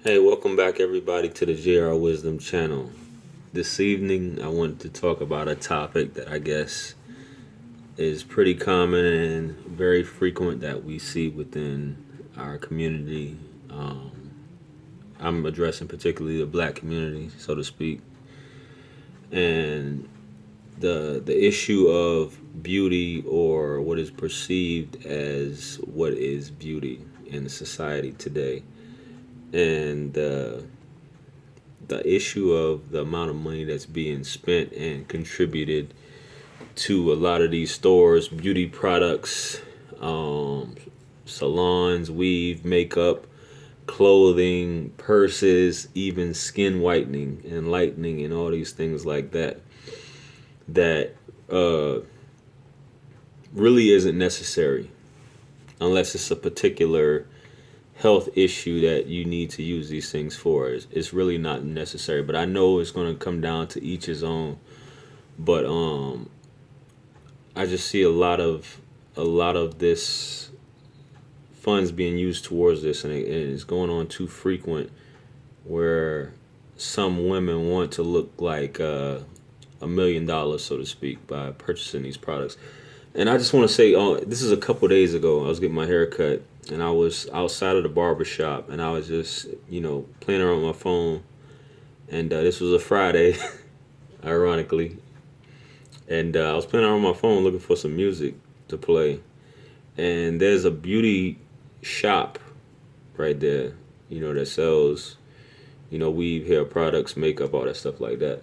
Hey, welcome back everybody to the JR Wisdom channel. This evening I wanted to talk about a topic that I guess is pretty common and very frequent that we see within our community. I'm addressing particularly the black community, so to speak, and the issue of beauty or what is perceived as what is beauty in society today. And the issue of the amount of money that's being spent and contributed to a lot of these stores, beauty products, um, salons, weave, makeup, clothing, purses, even skin whitening and lightening, and all these things like that. That uh, really isn't necessary unless it's a particular health issue that you need to use these things for. It's really not necessary. But I know it's going to come down to each his own. But I just see a lot of this funds being used towards this, and it's going on too frequent, where some women want to look like $1 million, so to speak, by purchasing these products. And I just want to say, this is a couple days ago. I was getting my hair cut, and I was outside of the barber shop, and I was just, playing around with my phone. And this was a Friday, ironically. And I was playing around with my phone looking for some music to play. And there's a beauty shop right there, that sells, weave, hair products, makeup, all that stuff like that.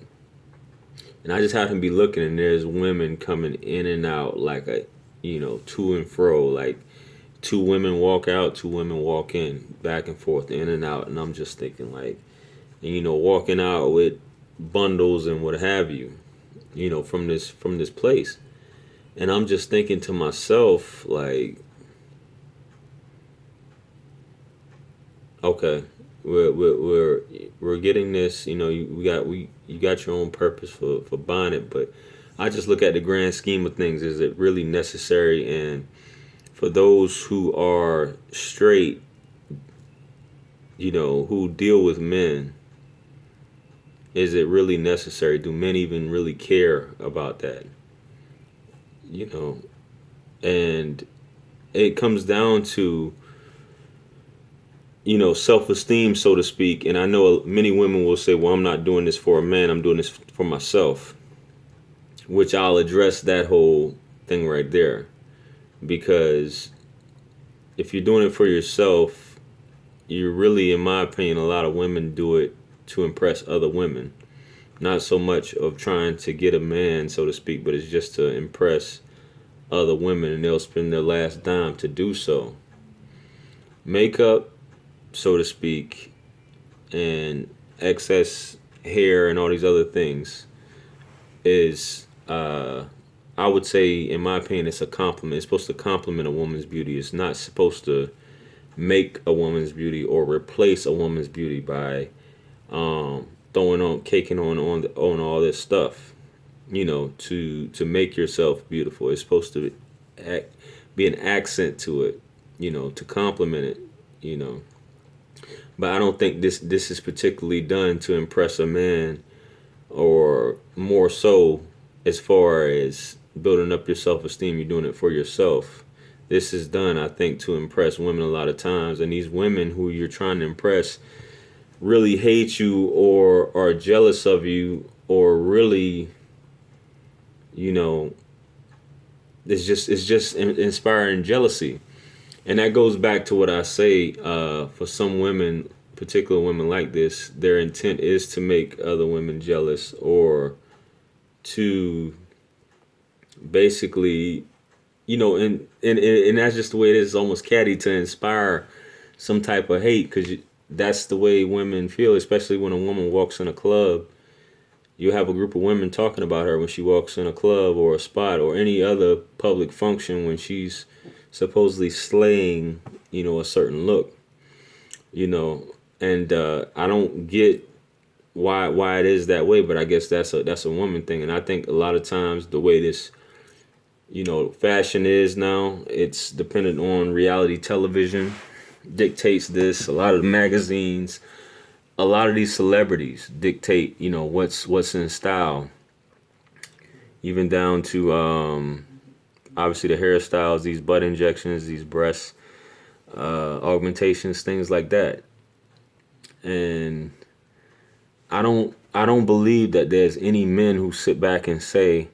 And I just happened to be looking, and there's women coming in and out like to and fro. Like two women walk out, two women walk in, back and forth, in and out. And I'm just thinking, like, and, walking out with bundles and what have you, from this place. And I'm just thinking to myself, like, okay, we're getting this. You got your own purpose for buying it, but I just look at the grand scheme of things. Is it really necessary? And for those who are straight, who deal with men, is it really necessary? Do men even really care about that? You know, and it comes down to self-esteem, so to speak. And I know many women will say, well, I'm not doing this for a man, I'm doing this for myself, which I'll address that whole thing right there. Because if you're doing it for yourself, you really, in my opinion, a lot of women do it to impress other women. Not so much of trying to get a man, so to speak, but it's just to impress other women, and they'll spend their last dime to do so. Makeup, so to speak, and excess hair and all these other things is, I would say, in my opinion, it's a compliment. It's supposed to complement a woman's beauty. It's not supposed to make a woman's beauty or replace a woman's beauty by throwing on, caking on all this stuff. To make yourself beautiful. It's supposed to be an accent to it. To complement it. But I don't think this is particularly done to impress a man, or more so as far as building up your self-esteem. You're doing it for yourself. This is done, I think, to impress women a lot of times. And these women who you're trying to impress really hate you or are jealous of you, or really, you know, it's just inspiring jealousy. And that goes back to what I say, for some women, particular women like this, their intent is to make other women jealous, or to basically, and that's just the way it is. It's almost catty to inspire some type of hate, because that's the way women feel, especially when a woman walks in a club. You have a group of women talking about her when she walks in a club or a spot or any other public function, when she's supposedly slaying, a certain look, and I don't get why it is that way, but I guess that's a woman thing. And I think a lot of times the way this, fashion is now, it's dependent on reality television, dictates this. A lot of the magazines, a lot of these celebrities dictate, what's in style, even down to obviously the hairstyles, these butt injections, these breast augmentations, things like that. And I don't believe that there's any men who sit back and say,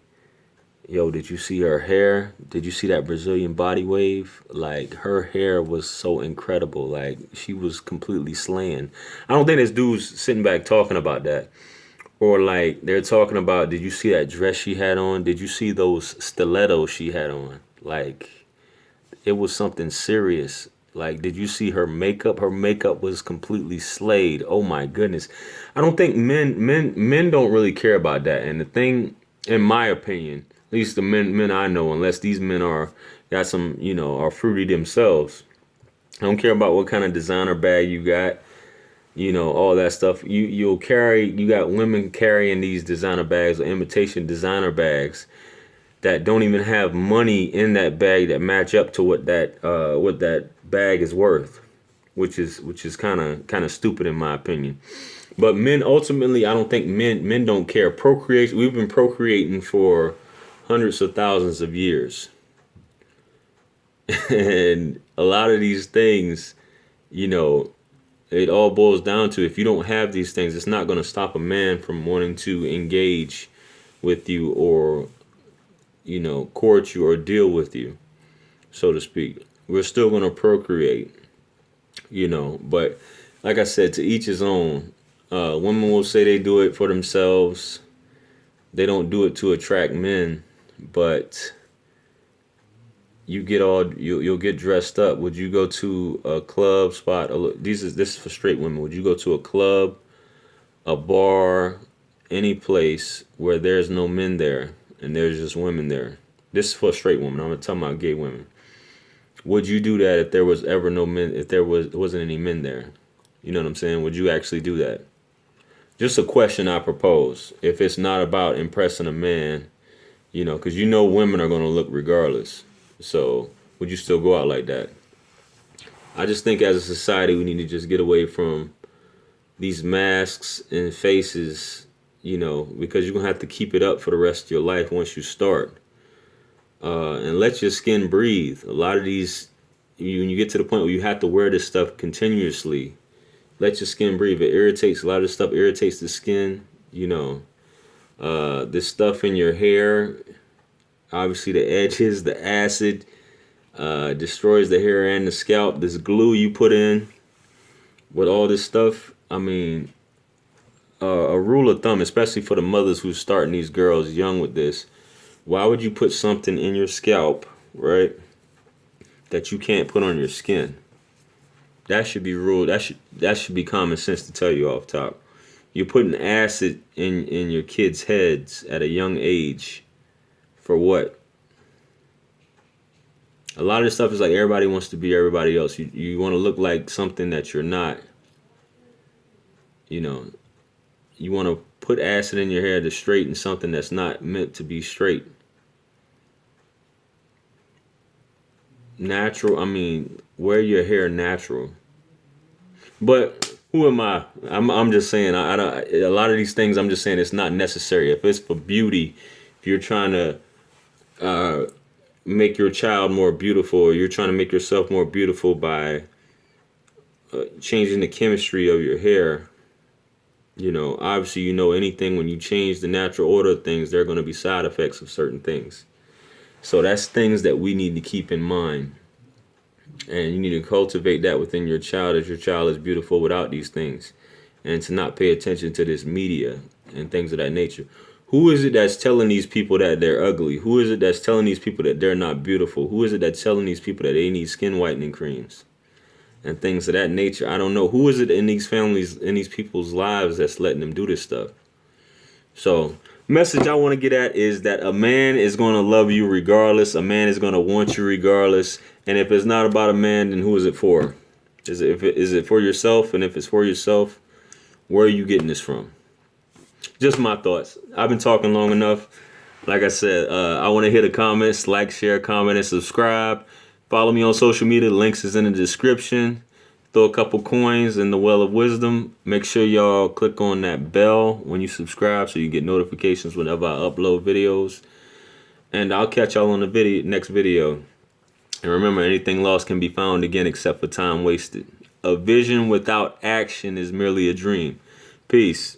yo, did you see her hair? Did you see that Brazilian body wave? Like, her hair was so incredible. Like, she was completely slaying. I don't think there's dudes sitting back talking about that. Or like they're talking about, did you see that dress she had on? Did you see those stilettos she had on? Like, it was something serious. Like, did you see her makeup? Her makeup was completely slayed. Oh my goodness. I don't think men don't really care about that. And the thing, in my opinion, at least the men I know, unless these men are got some, are fruity themselves. I don't care about what kind of designer bag you got, all that stuff. You got women carrying these designer bags or imitation designer bags that don't even have money in that bag that match up to what that bag is worth, which is kind of stupid in my opinion. But men, ultimately, I don't think men don't care. Procreation, we've been procreating for hundreds of thousands of years. And a lot of these things, it all boils down to, if you don't have these things, it's not going to stop a man from wanting to engage with you or, court you or deal with you, so to speak. We're still going to procreate, but like I said, to each his own. Women will say they do it for themselves. They don't do it to attract men, but you'll get dressed up. Would you go to a club spot? This is for straight women. Would you go to a club, a bar, any place where there's no men there and there's just women there? This is for straight women. I'm not talking about gay women. Would you do that if there was ever no men? If there wasn't any men there? You know what I'm saying? Would you actually do that? Just a question I propose. If it's not about impressing a man, because women are going to look regardless. So would you still go out like that? I just think as a society, we need to just get away from these masks and faces, because you're going to have to keep it up for the rest of your life once you start. And let your skin breathe. A lot of these, when you get to the point where you have to wear this stuff continuously, let your skin breathe. It irritates, a lot of this stuff irritates the skin, this stuff in your hair, obviously the edges, the acid, destroys the hair and the scalp. This glue you put in with all this stuff. I mean, a rule of thumb, especially for the mothers who's starting these girls young with this, why would you put something in your scalp, right, that you can't put on your skin? That should be ruled. That should be common sense to tell you off top. You're putting acid in your kids' heads at a young age. For what? A lot of this stuff is like everybody wants to be everybody else. You want to look like something that you're not. You want to put acid in your hair to straighten something that's not meant to be straight. Natural, wear your hair natural. But who am I? I'm just saying, I don't, a lot of these things, I'm just saying it's not necessary. If it's for beauty, if you're trying to make your child more beautiful, or you're trying to make yourself more beautiful by changing the chemistry of your hair, obviously, anything, when you change the natural order of things, there are going to be side effects of certain things. So that's things that we need to keep in mind. And you need to cultivate that within your child, as your child is beautiful without these things. And to not pay attention to this media and things of that nature. Who is it that's telling these people that they're ugly? Who is it that's telling these people that they're not beautiful? Who is it that's telling these people that they need skin whitening creams and things of that nature? I don't know. Who is it in these families, in these people's lives, that's letting them do this stuff? So, message I want to get at is that a man is going to love you regardless. A man is going to want you regardless. And if it's not about a man, then who is it for? Is it for yourself? And if it's for yourself, where are you getting this from? Just my thoughts. I've been talking long enough. Like I said, I want to hear the comments. Like, share, comment, and subscribe. Follow me on social media. The links is in the description. throw a couple coins in the well of wisdom. Make sure y'all click on that bell when you subscribe so you get notifications whenever I upload videos. And I'll catch y'all on the next video. And remember, anything lost can be found again except for time wasted. A vision without action is merely a dream. Peace.